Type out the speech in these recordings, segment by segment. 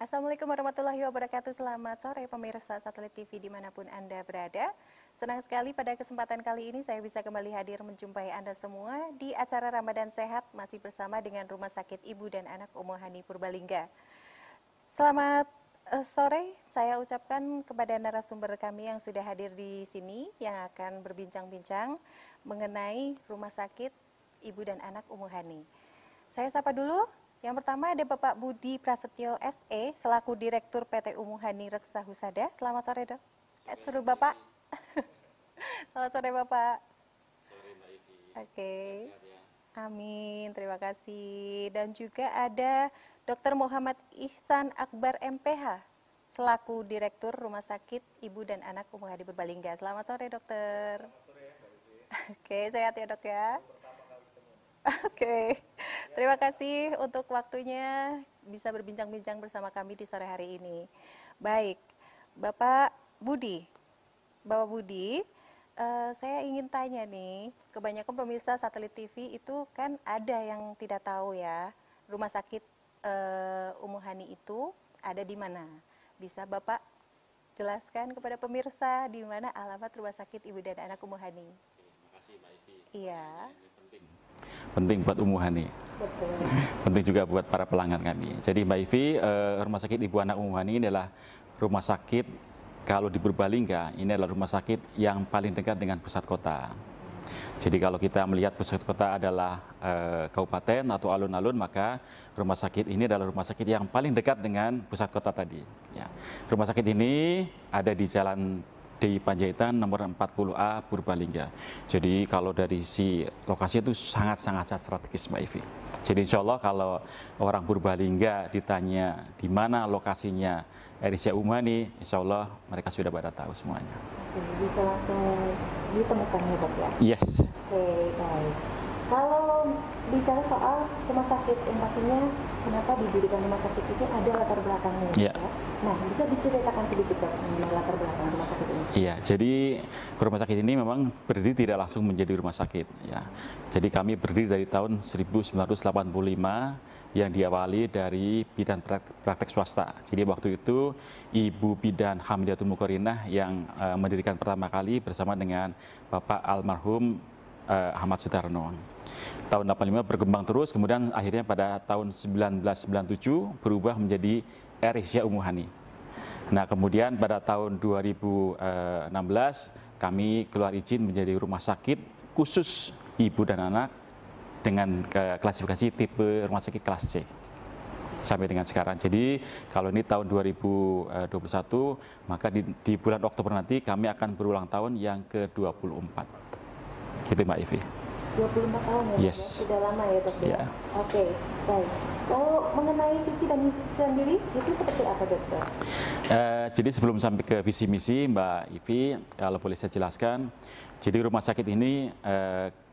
Assalamualaikum warahmatullahi wabarakatuh. Selamat sore pemirsa Satelit TV dimanapun Anda berada. Senang sekali pada kesempatan kali ini saya bisa kembali hadir menjumpai Anda semua di acara Ramadan Sehat masih bersama dengan Rumah Sakit Ibu dan Anak Umuhani Purbalingga. Selamat sore saya ucapkan kepada narasumber kami yang sudah hadir di sini yang akan berbincang-bincang mengenai Rumah Sakit Ibu dan Anak Umuhani. Saya sapa dulu. Yang pertama ada Bapak Budi Prasetyo SE selaku Direktur PT Umuhani Reksa Husada. Selamat sore, Dok. Suruh Bapak. Selamat sore, Bapak. Sore, Mbak Ivi. Oke. Amin, terima kasih. Dan juga ada Dr. Muhammad Ihsan Akbar MPH selaku Direktur Rumah Sakit Ibu dan Anak Umuhani Purbalingga. Selamat sore, Dokter. Selamat sore, Mbak Ivi. Oke, sehat ya, Dok ya. Oke, terima kasih untuk waktunya bisa berbincang-bincang bersama kami di sore hari ini. Baik, Bapak Budi, saya ingin tanya nih, kebanyakan pemirsa Satelit TV itu kan ada yang tidak tahu ya, Rumah Sakit Umuhani itu ada di mana? Bisa Bapak jelaskan kepada pemirsa di mana alamat Rumah Sakit Ibu dan Anak Umuhani? Terima kasih, Mbak Ivi. Iya. Penting buat Umuhani. Betul. Penting juga buat para pelanggan kami. Jadi Mbak Ivi, Rumah Sakit Ibu Anak Umuhani ini adalah rumah sakit kalau di Purbalingga, ini adalah rumah sakit yang paling dekat dengan pusat kota. Jadi kalau kita melihat pusat kota adalah kabupaten atau alun-alun, maka rumah sakit ini adalah rumah sakit yang paling dekat dengan pusat kota tadi. Ya. Rumah sakit ini ada di Jalan di Panjaitan nomor 40A Purbalingga. Jadi kalau dari si lokasi itu sangat-sangat strategis, Mbak Ivi. Jadi insya Allah kalau orang Purbalingga ditanya di mana lokasinya RSCA Umuhani, insya Allah mereka sudah pada tahu semuanya. Oke, bisa langsung ditemukan ya, Dok ya? Yes. Oke, baik. Kalau bicara soal rumah sakit, yang pastinya kenapa didirikan rumah sakit itu ada latar belakangnya, ya. Nah, bisa diceritakan sedikit, Dok, mengenai latar belakang rumah sakit ini? Iya, jadi rumah sakit ini memang berdiri tidak langsung menjadi rumah sakit. Ya. Jadi kami berdiri dari tahun 1985 yang diawali dari bidan praktek swasta. Jadi waktu itu Ibu Bidan Hamidatul Mukorinah yang mendirikan pertama kali bersama dengan Bapak almarhum Ahmad Sutarno. Tahun 85 berkembang terus, kemudian akhirnya pada tahun 1997 berubah menjadi RSCA Umuhani. Nah, kemudian pada tahun 2016 kami keluar izin menjadi rumah sakit khusus ibu dan anak dengan klasifikasi tipe rumah sakit kelas C sampai dengan sekarang. Jadi kalau ini tahun 2021, maka di bulan Oktober nanti kami akan berulang tahun yang ke-24. Gitu, Mbak Ivi. 24 tahun ya, yes. Ya? Sudah lama ya, Dok? Ya. Oke, baik. Kalau mengenai visi dan misi sendiri, itu seperti apa, Dokter? Jadi sebelum sampai ke visi misi, Mbak Ivi, kalau boleh saya jelaskan, jadi rumah sakit ini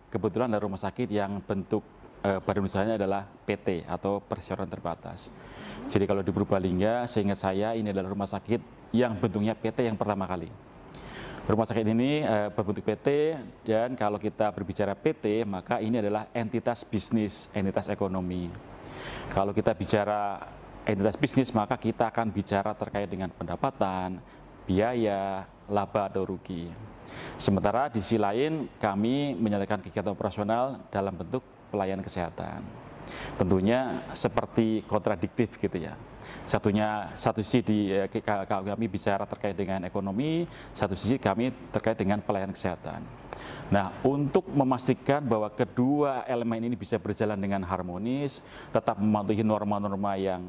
kebetulan adalah rumah sakit yang bentuk badan usahanya adalah PT atau perseroan terbatas. Jadi kalau di Purbalingga, seingat saya ini adalah rumah sakit yang bentuknya PT yang pertama kali. Rumah sakit ini berbentuk PT, dan kalau kita berbicara PT, maka ini adalah entitas bisnis, entitas ekonomi. Kalau kita bicara entitas bisnis, maka kita akan bicara terkait dengan pendapatan, biaya, laba atau rugi. Sementara di sisi lain, kami menyalurkan kegiatan operasional dalam bentuk pelayanan kesehatan. Tentunya seperti kontradiktif gitu ya. Satu sisi kami bicara terkait dengan ekonomi, satu sisi kami terkait dengan pelayanan kesehatan. Nah, untuk memastikan bahwa kedua elemen ini bisa berjalan dengan harmonis, tetap mematuhi norma-norma yang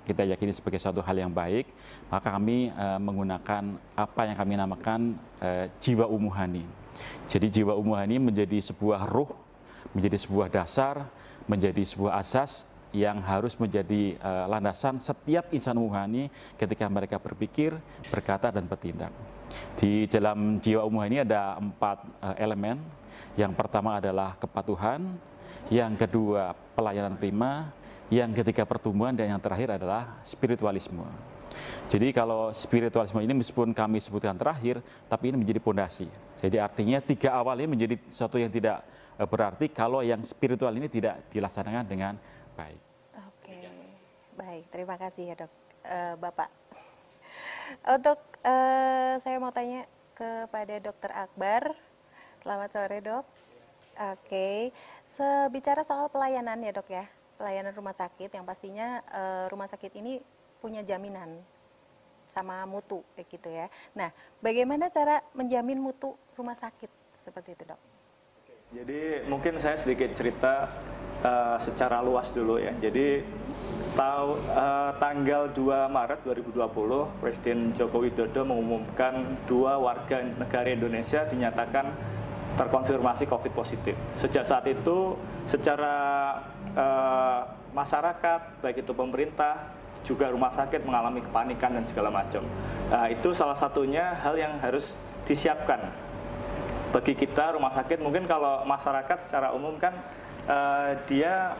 kita yakini sebagai satu hal yang baik, maka kami menggunakan apa yang kami namakan jiwa umuhani. Jadi jiwa umuhani menjadi sebuah ruh, menjadi sebuah dasar, menjadi sebuah asas yang harus menjadi landasan setiap insan umuhani ketika mereka berpikir, berkata, dan bertindak. Di dalam jiwa umuhani ada 4 elemen. Yang pertama adalah kepatuhan, yang kedua pelayanan prima, yang ketiga pertumbuhan, dan yang terakhir adalah spiritualisme. Jadi kalau spiritualisme ini meskipun kami sebutkan terakhir, tapi ini menjadi pondasi. Jadi artinya 3 awal ini menjadi sesuatu yang tidak berarti kalau yang spiritual ini tidak dilaksanakan dengan baik. Oke, Baik, terima kasih ya dok, Bapak. Untuk saya mau tanya kepada Dokter Akbar. Selamat sore dok. Oke, sebicara soal pelayanan ya dok ya, pelayanan rumah sakit yang pastinya rumah sakit ini punya jaminan sama mutu kayak gitu ya. Nah, bagaimana cara menjamin mutu rumah sakit seperti itu dok? Jadi mungkin saya sedikit cerita secara luas dulu ya. Jadi tanggal 2 Maret 2020 Presiden Joko Widodo mengumumkan 2 warga negara Indonesia dinyatakan terkonfirmasi COVID positif. Sejak saat itu secara masyarakat baik itu pemerintah juga rumah sakit mengalami kepanikan dan segala macam. Nah, itu salah satunya hal yang harus disiapkan bagi kita rumah sakit. Mungkin kalau masyarakat secara umum kan dia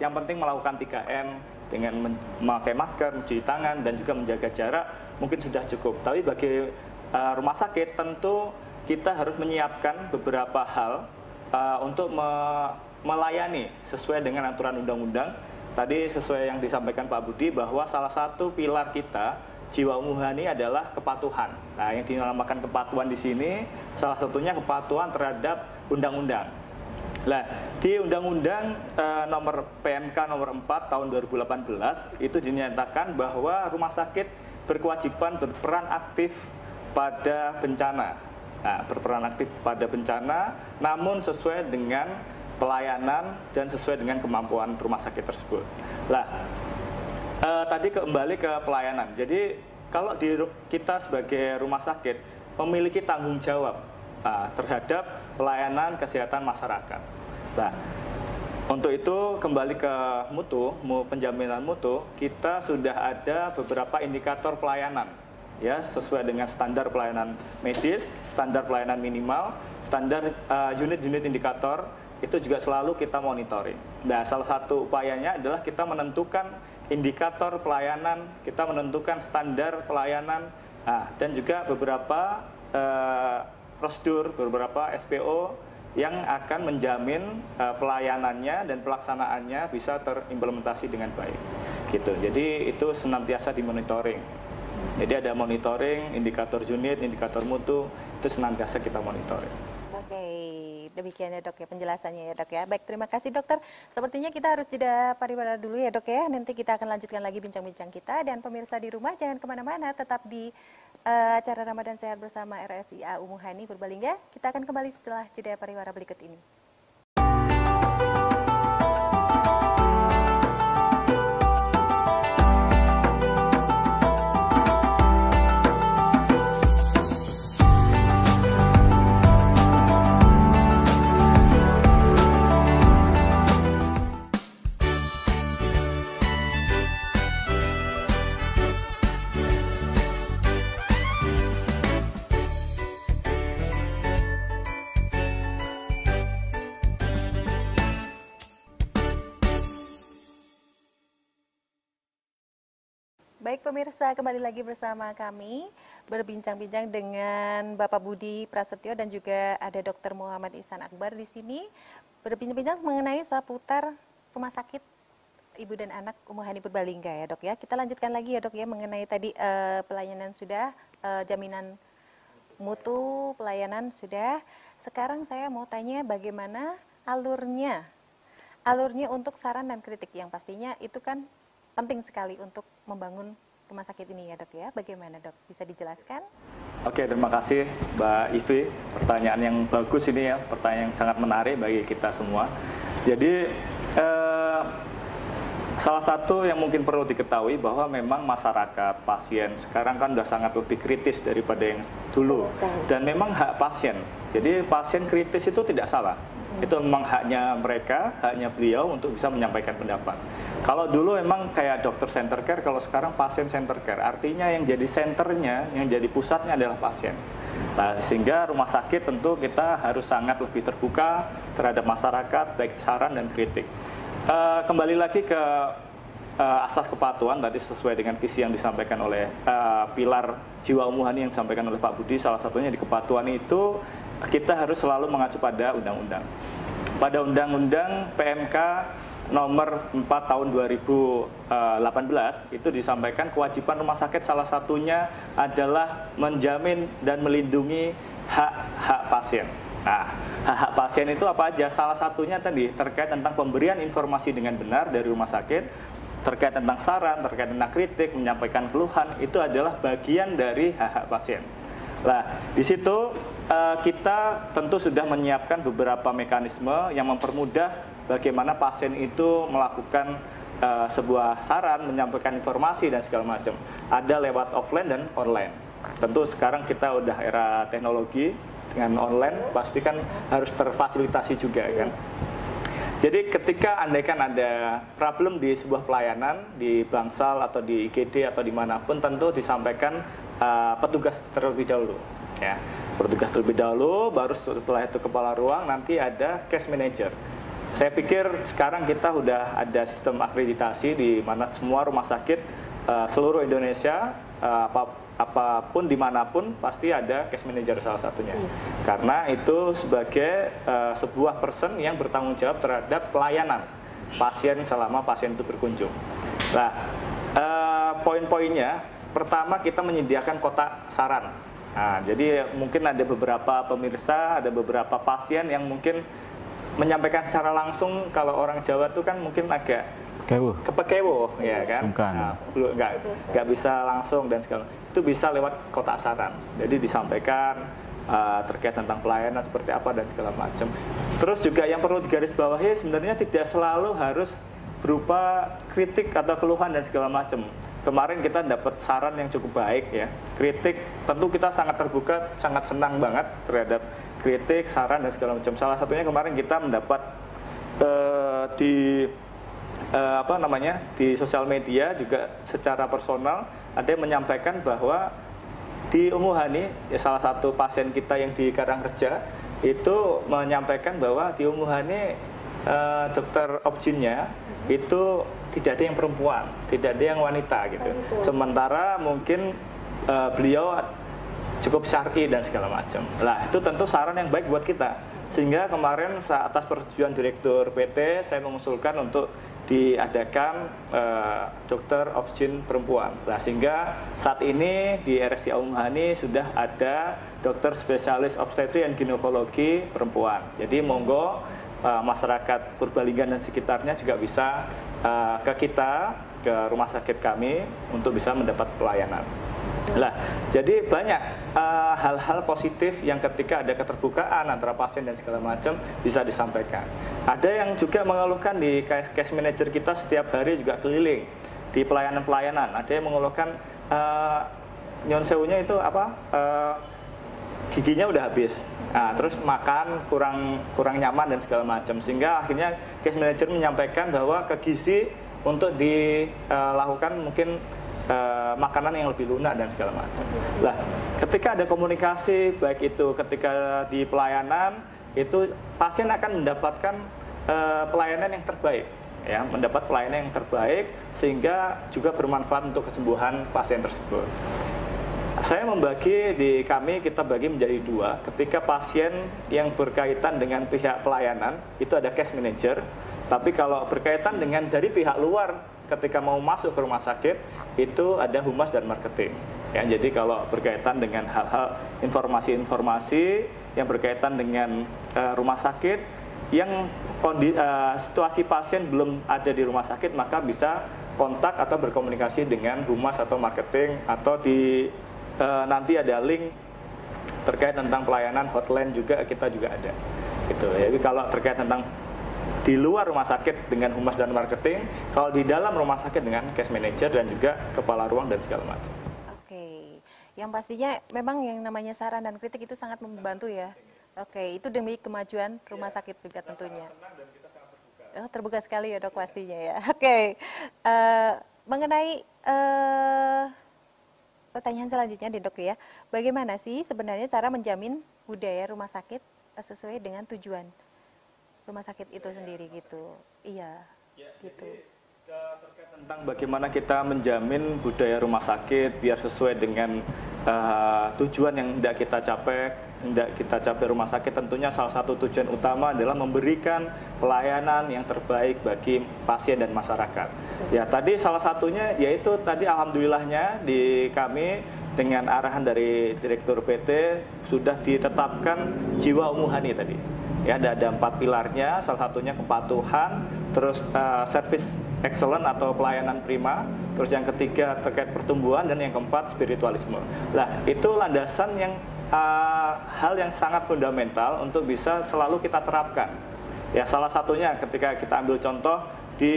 yang penting melakukan 3M dengan memakai masker, mencuci tangan dan juga menjaga jarak mungkin sudah cukup. Tapi bagi rumah sakit tentu kita harus menyiapkan beberapa hal untuk melayani sesuai dengan aturan undang-undang. Tadi sesuai yang disampaikan Pak Budi bahwa salah satu pilar kita jiwa umuhani adalah kepatuhan. Nah, yang dinamakan kepatuhan di sini salah satunya kepatuhan terhadap undang-undang. Nah, di Undang-Undang nomor PMK nomor 4 tahun 2018 itu dinyatakan bahwa rumah sakit berkewajiban berperan aktif pada bencana. Nah, berperan aktif pada bencana namun sesuai dengan pelayanan dan sesuai dengan kemampuan rumah sakit tersebut. Nah, tadi kembali ke pelayanan. Jadi kalau kita sebagai rumah sakit memiliki tanggung jawab terhadap pelayanan kesehatan masyarakat. Nah, untuk itu kembali ke mutu, penjaminan mutu, kita sudah ada beberapa indikator pelayanan, ya sesuai dengan standar pelayanan medis, standar pelayanan minimal, standar unit-unit indikator. Itu juga selalu kita monitoring. Nah, salah satu upayanya adalah kita menentukan indikator pelayanan, kita menentukan standar pelayanan, dan juga beberapa prosedur, beberapa SPO yang akan menjamin pelayanannya dan pelaksanaannya bisa terimplementasi dengan baik. Gitu. Jadi itu senantiasa dimonitoring. Jadi ada monitoring, indikator unit, indikator mutu, itu senantiasa kita monitoring. Oke, demikian ya dok ya penjelasannya ya dok ya. Baik, terima kasih dokter. Sepertinya kita harus jeda pariwara dulu ya dok ya. Nanti kita akan lanjutkan lagi bincang-bincang kita. Dan pemirsa di rumah jangan kemana-mana, tetap di acara Ramadan Sehat bersama RSIA Umuhani Purbalingga. Kita akan kembali setelah jeda pariwara berikut ini. Baik pemirsa, kembali lagi bersama kami berbincang-bincang dengan Bapak Budi Prasetyo dan juga ada Dr. Muhammad Ihsan Akbar di sini berbincang-bincang mengenai seputar rumah sakit ibu dan anak Umuhani Purbalingga ya dok ya. Kita lanjutkan lagi ya dok ya mengenai tadi pelayanan sudah, jaminan mutu pelayanan sudah. Sekarang saya mau tanya bagaimana alurnya untuk saran dan kritik yang pastinya itu kan penting sekali untuk membangun rumah sakit ini ya dok ya. Bagaimana dok? Bisa dijelaskan? Oke, terima kasih Mbak Ivi. Pertanyaan yang bagus ini ya, pertanyaan yang sangat menarik bagi kita semua. Jadi salah satu yang mungkin perlu diketahui bahwa memang masyarakat, pasien sekarang kan sudah sangat lebih kritis daripada yang dulu. Dan memang hak pasien. Jadi pasien kritis itu tidak salah. Itu memang haknya mereka, haknya beliau untuk bisa menyampaikan pendapat. Kalau dulu memang kayak dokter center care, kalau sekarang pasien center care. Artinya yang jadi senternya, yang jadi pusatnya adalah pasien. Nah, sehingga rumah sakit tentu kita harus sangat lebih terbuka terhadap masyarakat, baik saran dan kritik. Kembali lagi ke asas kepatuhan tadi sesuai dengan visi yang disampaikan oleh pilar jiwa umuhani yang disampaikan oleh Pak Budi. Salah satunya di kepatuhan itu kita harus selalu mengacu pada undang-undang. pada Undang-Undang PMK nomor 4 tahun 2018 itu disampaikan kewajiban rumah sakit salah satunya adalah menjamin dan melindungi hak-hak pasien. Nah, hak-hak pasien itu apa aja? Salah satunya tadi terkait tentang pemberian informasi dengan benar dari rumah sakit, terkait tentang saran, terkait tentang kritik, menyampaikan keluhan, itu adalah bagian dari hak-hak pasien. Nah, di situ kita tentu sudah menyiapkan beberapa mekanisme yang mempermudah bagaimana pasien itu melakukan sebuah saran, menyampaikan informasi dan segala macam. Ada lewat offline dan online. Tentu sekarang kita udah era teknologi, dengan online pasti kan harus terfasilitasi juga kan. Jadi ketika andaikan ada problem di sebuah pelayanan, di Bangsal atau di IGD atau dimanapun, tentu disampaikan petugas terlebih dahulu. Ya, petugas terlebih dahulu, baru setelah itu kepala ruang, nanti ada case manager. Saya pikir sekarang kita udah ada sistem akreditasi di mana semua rumah sakit seluruh Indonesia, apapun dimanapun pasti ada case manager salah satunya. Karena itu sebagai sebuah person yang bertanggung jawab terhadap pelayanan pasien selama pasien itu berkunjung. Nah, poin-poinnya, pertama kita menyediakan kotak saran. Nah, jadi mungkin ada beberapa pemirsa, ada beberapa pasien yang mungkin menyampaikan secara langsung, kalau orang Jawa itu kan mungkin agak kepekewo, ya kan? Nah, nggak bisa langsung dan segala. Itu bisa lewat kotak saran. Jadi disampaikan terkait tentang pelayanan seperti apa dan segala macam. Terus juga yang perlu digarisbawahi sebenarnya tidak selalu harus berupa kritik atau keluhan dan segala macam. Kemarin kita dapat saran yang cukup baik ya. Kritik tentu kita sangat terbuka, sangat senang banget terhadap kritik, saran dan segala macam. Salah satunya kemarin kita mendapat di sosial media juga secara personal ada yang menyampaikan bahwa di Umuhani, ya salah satu pasien kita yang di Karangreja itu menyampaikan bahwa di Umuhani dokter objinnya itu tidak ada yang perempuan, tidak ada yang wanita gitu. Sementara mungkin beliau cukup syar'i dan segala macam. Lah itu tentu saran yang baik buat kita. Sehingga kemarin atas persetujuan Direktur PT saya mengusulkan untuk diadakan dokter objin perempuan. Nah, sehingga saat ini di RSCA Umuhani sudah ada dokter spesialis obstetri dan ginekologi perempuan. Jadi monggo masyarakat Purbalingga dan sekitarnya juga bisa ke kita, ke rumah sakit kami untuk bisa mendapat pelayanan. Lah, jadi banyak hal-hal positif yang ketika ada keterbukaan antara pasien dan segala macam bisa disampaikan. Ada yang juga mengeluhkan di case manager kita setiap hari juga keliling di pelayanan-pelayanan. Ada yang mengeluhkan nyon sewunya itu giginya udah habis. Nah, terus makan kurang nyaman dan segala macam. Sehingga akhirnya case manager menyampaikan bahwa ke gizi untuk dilakukan mungkin makanan yang lebih lunak dan segala macam. Lah, ketika ada komunikasi baik itu ketika di pelayanan itu pasien akan mendapatkan pelayanan yang terbaik, ya, mendapat pelayanan yang terbaik sehingga juga bermanfaat untuk kesembuhan pasien tersebut. Saya membagi kita bagi menjadi dua. Ketika pasien yang berkaitan dengan pihak pelayanan itu ada case manager, tapi kalau berkaitan dengan dari pihak luar ketika mau masuk ke rumah sakit itu ada humas dan marketing. Ya, jadi kalau berkaitan dengan hal-hal informasi-informasi yang berkaitan dengan rumah sakit yang situasi pasien belum ada di rumah sakit, maka bisa kontak atau berkomunikasi dengan humas atau marketing atau nanti ada link terkait tentang pelayanan hotline juga kita juga ada. Gitu. Jadi kalau terkait tentang di luar rumah sakit dengan humas dan marketing, kalau di dalam rumah sakit dengan case manager dan juga kepala ruang dan segala macam. Oke, yang pastinya memang yang namanya saran dan kritik itu sangat membantu ya. Oke, itu demi kemajuan rumah sakit juga tentunya. Oh, terbuka sekali ya dok pastinya ya. Oke, mengenai pertanyaan selanjutnya deh dok ya, bagaimana sih sebenarnya cara menjamin budaya rumah sakit sesuai dengan tujuan rumah sakit itu sendiri gitu? Iya, gitu. Terkait tentang bagaimana kita menjamin budaya rumah sakit biar sesuai dengan tujuan yang hendak kita capai rumah sakit, tentunya salah satu tujuan utama adalah memberikan pelayanan yang terbaik bagi pasien dan masyarakat. Ya, tadi salah satunya yaitu tadi alhamdulillahnya di kami dengan arahan dari Direktur PT sudah ditetapkan jiwa umuhani tadi. Ya, ada 4 pilarnya, salah satunya kepatuhan, terus service excellent atau pelayanan prima, terus yang ketiga terkait pertumbuhan, dan yang keempat spiritualisme. Nah, itu landasan yang hal yang sangat fundamental untuk bisa selalu kita terapkan. Ya, salah satunya ketika kita ambil contoh di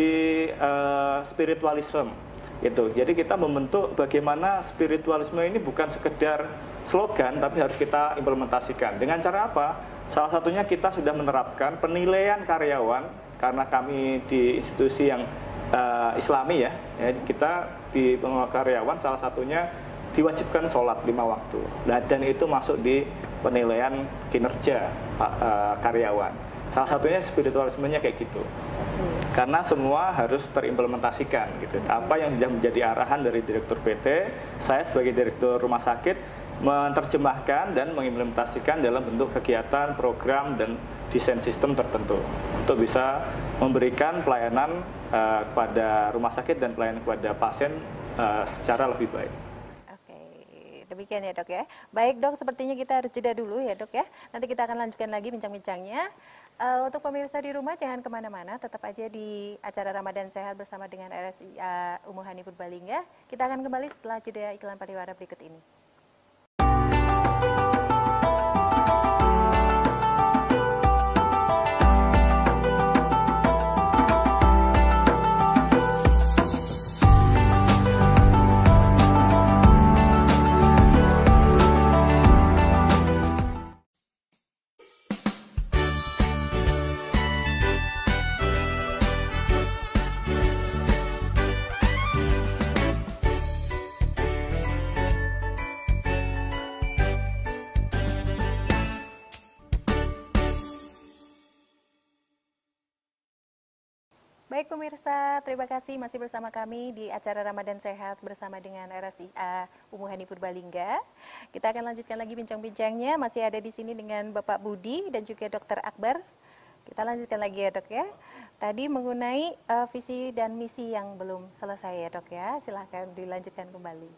spiritualisme itu. Jadi kita membentuk bagaimana spiritualisme ini bukan sekedar slogan, tapi harus kita implementasikan. Dengan cara apa? Salah satunya kita sudah menerapkan penilaian karyawan, karena kami di institusi yang Islami ya, kita di karyawan salah satunya diwajibkan sholat 5 waktu. Nah, dan itu masuk di penilaian kinerja karyawan. Salah satunya spiritualismenya kayak gitu. Karena semua harus terimplementasikan gitu. Apa yang sudah menjadi arahan dari Direktur PT, saya sebagai Direktur Rumah Sakit menerjemahkan dan mengimplementasikan dalam bentuk kegiatan, program, dan desain sistem tertentu untuk bisa memberikan pelayanan kepada rumah sakit dan pelayanan kepada pasien secara lebih baik. Oke, demikian ya Dok ya. Baik Dok, sepertinya kita harus jeda dulu ya Dok ya. Nanti kita akan lanjutkan lagi bincang-bincangnya. Untuk pemirsa di rumah jangan kemana-mana, tetap aja di acara Ramadan Sehat bersama dengan RSIA Umuhani Purbalingga. Kita akan kembali setelah jeda iklan pariwara berikut ini. Baik pemirsa, terima kasih masih bersama kami di acara Ramadan Sehat bersama dengan RSIA Umuhani Purbalingga. Kita akan lanjutkan lagi bincang-bincangnya, masih ada di sini dengan Bapak Budi dan juga Dr. Akbar. Kita lanjutkan lagi ya Dok ya. Tadi mengenai visi dan misi yang belum selesai ya Dok ya, silahkan dilanjutkan kembali.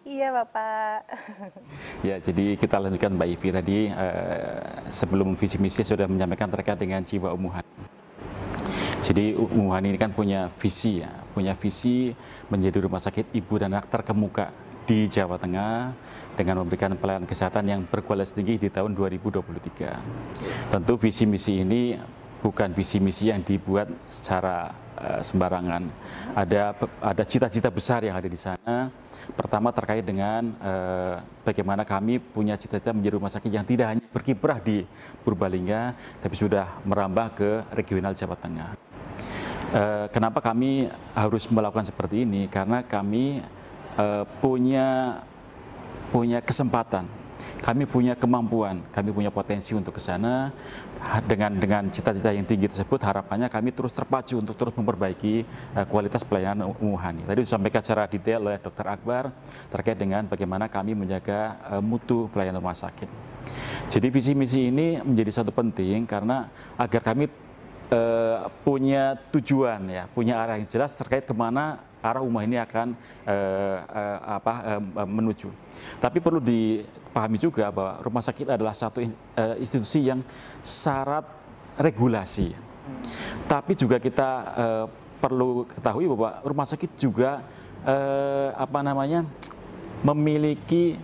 Iya Bapak. Ya, jadi kita lanjutkan Mbak Ivi tadi, sebelum visi misi sudah menyampaikan terkait dengan jiwa umuhani. Jadi Umuhani ini kan punya visi ya, punya visi menjadi rumah sakit ibu dan anak terkemuka di Jawa Tengah dengan memberikan pelayanan kesehatan yang berkualitas tinggi di tahun 2023. Tentu visi misi ini bukan visi misi yang dibuat secara sembarangan. Ada cita-cita besar yang ada di sana. Pertama terkait dengan bagaimana kami punya cita-cita menjadi rumah sakit yang tidak hanya berkiprah di Purbalingga, tapi sudah merambah ke regional Jawa Tengah. Kenapa kami harus melakukan seperti ini? Karena kami punya kesempatan, kami punya kemampuan, kami punya potensi untuk ke sana. Dengan cita-cita yang tinggi tersebut, harapannya kami terus terpacu untuk terus memperbaiki kualitas pelayanan umuhani. Tadi disampaikan secara detail oleh Dr. Akbar terkait dengan bagaimana kami menjaga mutu pelayanan rumah sakit. Jadi visi misi ini menjadi satu penting karena agar kami punya tujuan ya, punya arah yang jelas terkait kemana arah umah ini akan menuju. Tapi perlu dipahami juga bahwa rumah sakit adalah satu institusi yang syarat regulasi. Tapi juga kita perlu ketahui bahwa rumah sakit juga memiliki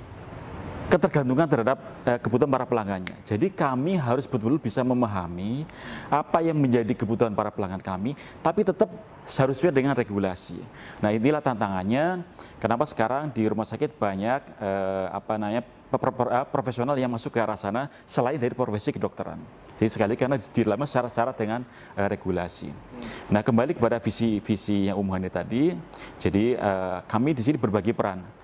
ketergantungan terhadap kebutuhan para pelanggannya. Jadi kami harus betul-betul bisa memahami apa yang menjadi kebutuhan para pelanggan kami, tapi tetap harus sesuai dengan regulasi. Nah, inilah tantangannya. Kenapa sekarang di rumah sakit banyak profesional yang masuk ke arah sana selain dari profesi kedokteran. Jadi sekali karena di dalamnya syarat-syarat dengan regulasi. Nah, kembali kepada visi yang umuhani tadi. Jadi kami di sini berbagi peran.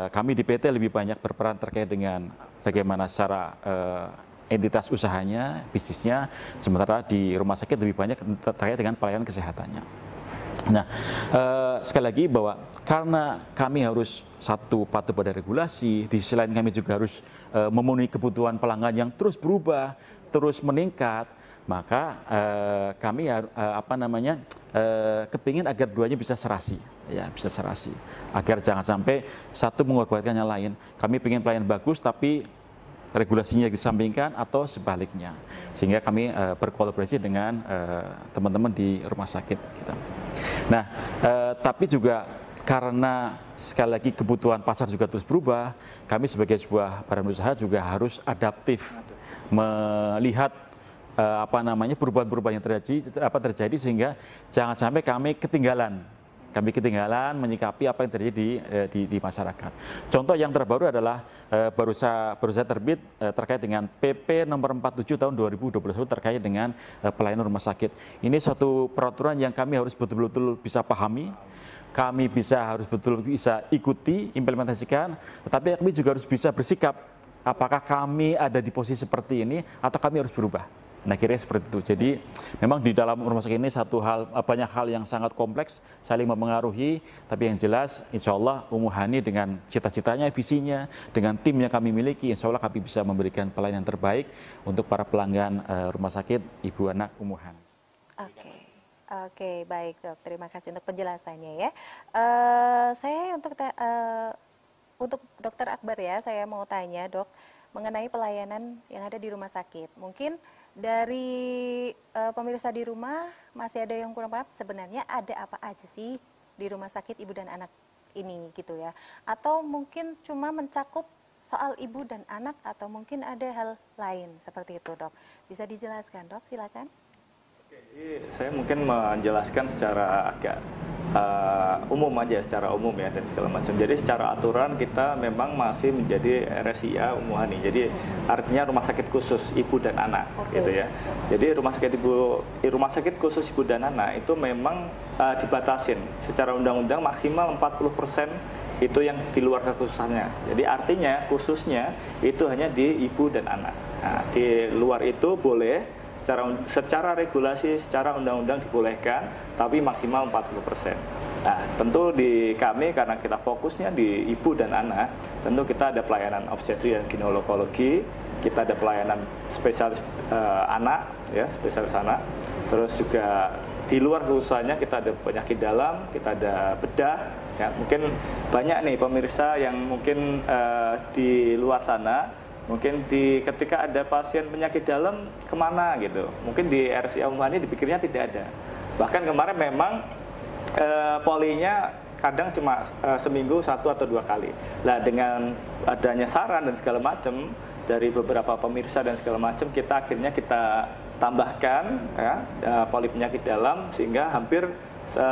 Kami di PT lebih banyak berperan terkait dengan bagaimana secara entitas usahanya, bisnisnya, sementara di rumah sakit lebih banyak terkait dengan pelayanan kesehatannya. Nah, sekali lagi bahwa karena kami harus satu patuh pada regulasi, di sisi lain kami juga harus memenuhi kebutuhan pelanggan yang terus berubah, terus meningkat, maka kami kepingin agar duanya bisa serasi, ya bisa serasi, agar jangan sampai satu mengorbankan yang lain. Kami ingin pelayanan bagus, tapi regulasinya disampingkan atau sebaliknya, sehingga kami berkolaborasi dengan teman-teman di rumah sakit kita. Nah, tapi juga karena sekali lagi kebutuhan pasar juga terus berubah, kami sebagai sebuah badan usaha juga harus adaptif melihat perubahan-perubahan yang terjadi sehingga jangan sampai kami ketinggalan menyikapi apa yang terjadi di masyarakat. Contoh yang terbaru adalah baru saja terbit terkait dengan PP nomor 47 tahun 2021 terkait dengan pelayanan rumah sakit. Ini suatu peraturan yang kami harus betul-betul bisa pahami, kami harus betul bisa ikuti, implementasikan, tetapi kami juga harus bisa bersikap apakah kami ada di posisi seperti ini atau kami harus berubah. Nah, kira-kira seperti itu. Jadi memang di dalam rumah sakit ini banyak hal yang sangat kompleks, saling mempengaruhi, tapi yang jelas insya Allah Ummu Hani dengan cita-citanya, visinya, dengan tim yang kami miliki, insya Allah kami bisa memberikan pelayanan terbaik untuk para pelanggan rumah sakit Ibu Anak Ummu Hani. Oke, baik Dok. Terima kasih untuk penjelasannya ya. Saya untuk Dokter Akbar ya, saya mau tanya Dok mengenai pelayanan yang ada di rumah sakit. Mungkin dari pemirsa di rumah masih ada yang kurang paham sebenarnya ada apa aja sih di rumah sakit ibu dan anak ini gitu ya. Atau mungkin cuma mencakup soal ibu dan anak atau mungkin ada hal lain seperti itu Dok. Bisa dijelaskan Dok, silakan. Jadi saya mungkin menjelaskan secara agak umum aja, secara umum ya dan segala macam. Jadi secara aturan kita memang masih menjadi RSIA Ummu Hani. Jadi artinya rumah sakit khusus ibu dan anak, gitu ya. Jadi rumah sakit khusus ibu dan anak itu memang dibatasin secara undang-undang maksimal 40% itu yang di luar kekhususannya. Jadi artinya khususnya itu hanya di ibu dan anak. Nah, di luar itu boleh secara regulasi, secara undang-undang dibolehkan, tapi maksimal 40%. Nah, tentu di kami karena kita fokusnya di ibu dan anak, tentu kita ada pelayanan obstetri dan ginekologi, kita ada pelayanan spesialis anak, ya spesialis anak. Terus juga di luar khususnya kita ada penyakit dalam, kita ada bedah. Ya, mungkin banyak nih pemirsa yang mungkin di luar sana. Mungkin ketika ada pasien penyakit dalam kemana gitu, mungkin di RSIA Ummu Hani dipikirnya tidak ada. Bahkan kemarin memang polinya kadang cuma seminggu 1 atau 2 kali. Nah, dengan adanya saran dan segala macam dari beberapa pemirsa dan segala macam, kita akhirnya kita tambahkan ya, poli penyakit dalam sehingga hampir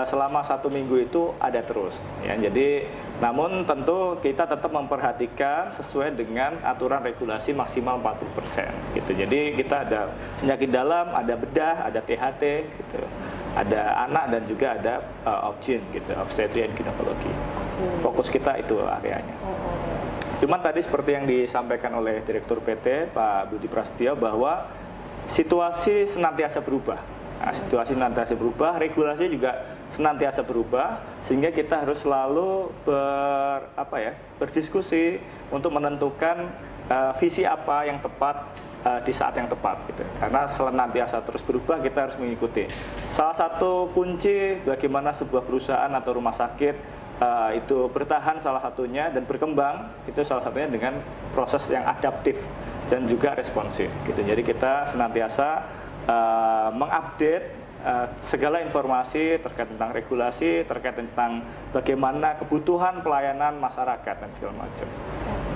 selama 1 minggu itu ada terus ya. Jadi namun tentu kita tetap memperhatikan sesuai dengan aturan regulasi maksimal 40% gitu. Jadi kita ada penyakit dalam, ada bedah, ada THT gitu, ada anak dan juga ada obgyn gitu, obstetri dan ginekologi. Fokus kita itu areanya. Cuman tadi seperti yang disampaikan oleh Direktur PT Pak Budi Prasetyo bahwa situasi senantiasa berubah. Nah, situasi senantiasa berubah, regulasi juga senantiasa berubah, sehingga kita harus selalu berdiskusi untuk menentukan visi apa yang tepat di saat yang tepat gitu. Karena senantiasa terus berubah, kita harus mengikuti. Salah satu kunci bagaimana sebuah perusahaan atau rumah sakit itu bertahan salah satunya dan berkembang itu salah satunya dengan proses yang adaptif dan juga responsif gitu. Jadi kita senantiasa mengupdate segala informasi terkait tentang regulasi, terkait tentang bagaimana kebutuhan pelayanan masyarakat dan segala macam.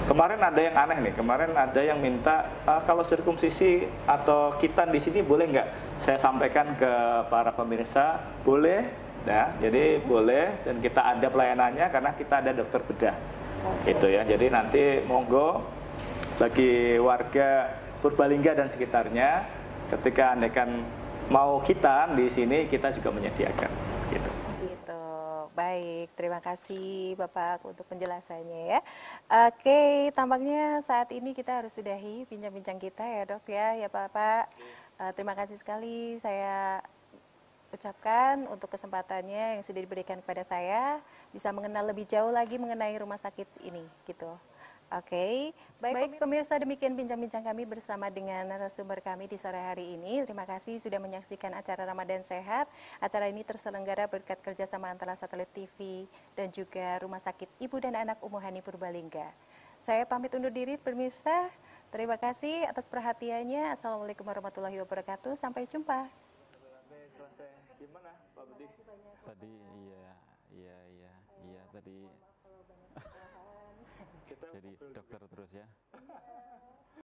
Kemarin ada yang aneh nih, kemarin ada yang minta kalau sirkumsisi atau kitan di sini boleh nggak? Saya sampaikan ke para pemirsa, boleh, ya, jadi boleh dan kita ada pelayanannya karena kita ada dokter bedah, itu ya. Jadi nanti monggo bagi warga Purbalingga dan sekitarnya. Ketika Anda kan mau kitan di sini, kita juga menyediakan. Gitu. Baik, terima kasih Bapak untuk penjelasannya ya. Oke, tampaknya saat ini kita harus sudahi bincang-bincang kita ya Dok ya Bapak. Terima kasih sekali saya ucapkan untuk kesempatannya yang sudah diberikan kepada saya, bisa mengenal lebih jauh lagi mengenai rumah sakit ini, gitu. Oke, baik pemirsa, demikian bincang-bincang kami bersama dengan narasumber kami di sore hari ini. Terima kasih sudah menyaksikan acara Ramadan Sehat. Acara ini terselenggara berkat kerjasama antara Satelit TV dan juga Rumah Sakit Ibu dan Anak Umuhani Purbalingga. Saya pamit undur diri pemirsa. Terima kasih atas perhatiannya. Assalamualaikum warahmatullahi wabarakatuh. Sampai jumpa. Selesai. Gimana Pak Budi? Tadi iya tadi Kita jadi dokter terus ya.